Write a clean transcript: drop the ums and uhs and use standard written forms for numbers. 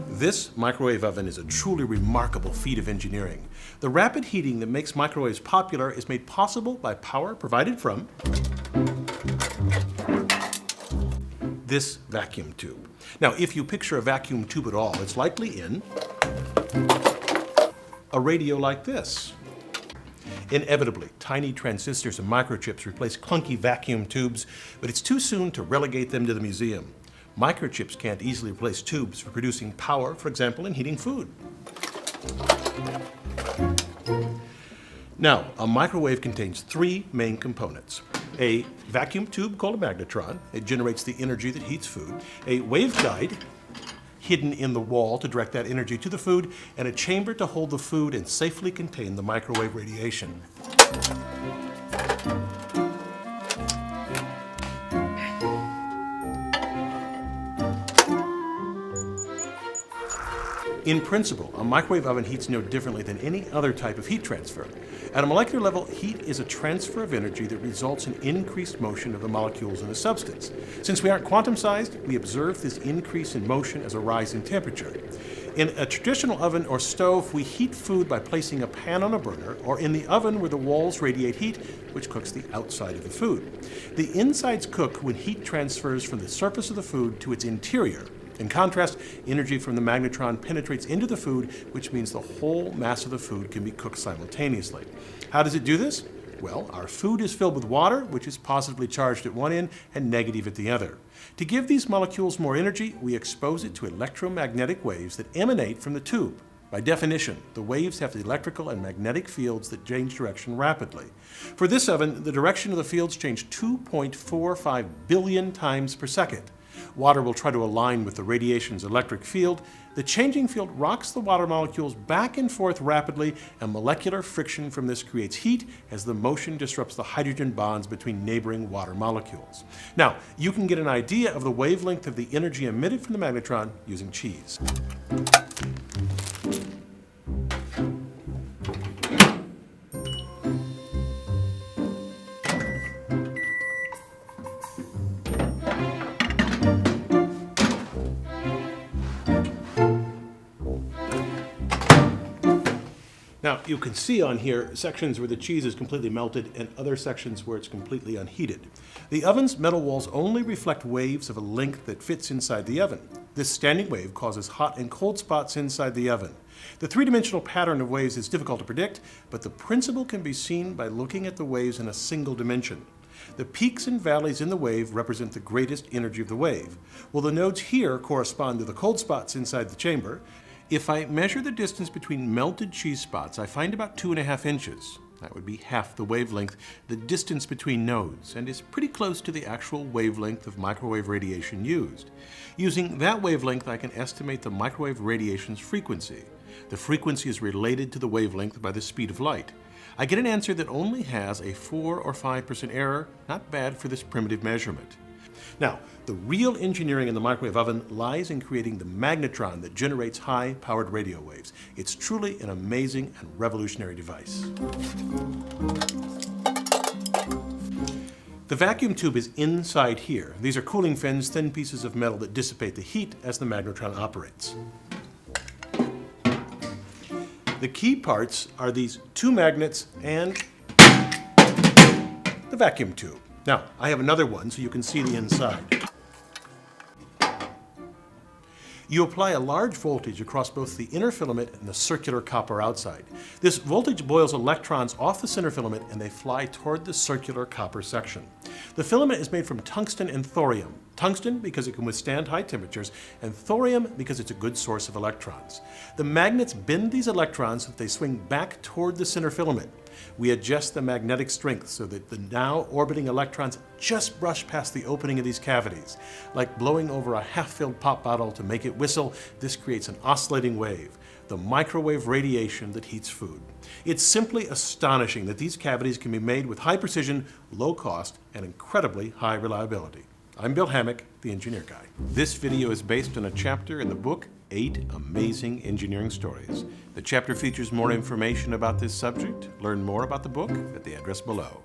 This microwave oven is a truly remarkable feat of engineering. The rapid heating that makes microwaves popular is made possible by power provided from this vacuum tube. Now, if you picture a vacuum tube at all, it's likely in a radio like this. Inevitably, tiny transistors and microchips replace clunky vacuum tubes, but it's too soon to relegate them to the museum. Microchips can't easily replace tubes for producing power, for example, in heating food. Now, a microwave contains three main components. A vacuum tube called a magnetron. It generates the energy that heats food. A waveguide hidden in the wall to direct that energy to the food, and a chamber to hold the food and safely contain the microwave radiation. In principle, a microwave oven heats no differently than any other type of heat transfer. At a molecular level, heat is a transfer of energy that results in increased motion of the molecules in a substance. Since we aren't quantum-sized, we observe this increase in motion as a rise in temperature. In a traditional oven or stove, we heat food by placing a pan on a burner, or in the oven where the walls radiate heat, which cooks the outside of the food. The insides cook when heat transfers from the surface of the food to its interior. In contrast, energy from the magnetron penetrates into the food, which means the whole mass of the food can be cooked simultaneously. How does it do this? Well, our food is filled with water, which is positively charged at one end and negative at the other. To give these molecules more energy, we expose it to electromagnetic waves that emanate from the tube. By definition, the waves have the electrical and magnetic fields that change direction rapidly. For this oven, the direction of the fields change 2.45 billion times per second. Water will try to align with the radiation's electric field. The changing field rocks the water molecules back and forth rapidly, and molecular friction from this creates heat as the motion disrupts the hydrogen bonds between neighboring water molecules. Now, you can get an idea of the wavelength of the energy emitted from the magnetron using cheese. Now, you can see on here sections where the cheese is completely melted and other sections where it's completely unheated. The oven's metal walls only reflect waves of a length that fits inside the oven. This standing wave causes hot and cold spots inside the oven. The three-dimensional pattern of waves is difficult to predict, but the principle can be seen by looking at the waves in a single dimension. The peaks and valleys in the wave represent the greatest energy of the wave. Well, the nodes here correspond to the cold spots inside the chamber. If I measure the distance between melted cheese spots, I find about 2.5 inches. That would be half the wavelength, the distance between nodes, and is pretty close to the actual wavelength of microwave radiation used. Using that wavelength, I can estimate the microwave radiation's frequency. The frequency is related to the wavelength by the speed of light. I get an answer that only has a 4 or 5% error, not bad for this primitive measurement. Now, the real engineering in the microwave oven lies in creating the magnetron that generates high-powered radio waves. It's truly an amazing and revolutionary device. The vacuum tube is inside here. These are cooling fins, thin pieces of metal that dissipate the heat as the magnetron operates. The key parts are these two magnets and the vacuum tube. Now, I have another one so you can see the inside. You apply a large voltage across both the inner filament and the circular copper outside. This voltage boils electrons off the center filament and they fly toward the circular copper section. The filament is made from tungsten and thorium. Tungsten because it can withstand high temperatures, and thorium because it's a good source of electrons. The magnets bend these electrons so that they swing back toward the center filament. We adjust the magnetic strength so that the now orbiting electrons just brush past the opening of these cavities. Like blowing over a half-filled pop bottle to make it whistle, this creates an oscillating wave, the microwave radiation that heats food. It's simply astonishing that these cavities can be made with high precision, low cost, and incredibly high reliability. I'm Bill Hammack, the Engineer Guy. This video is based on a chapter in the book, 8 Amazing Engineering Stories. The chapter features more information about this subject. Learn more about the book at the address below.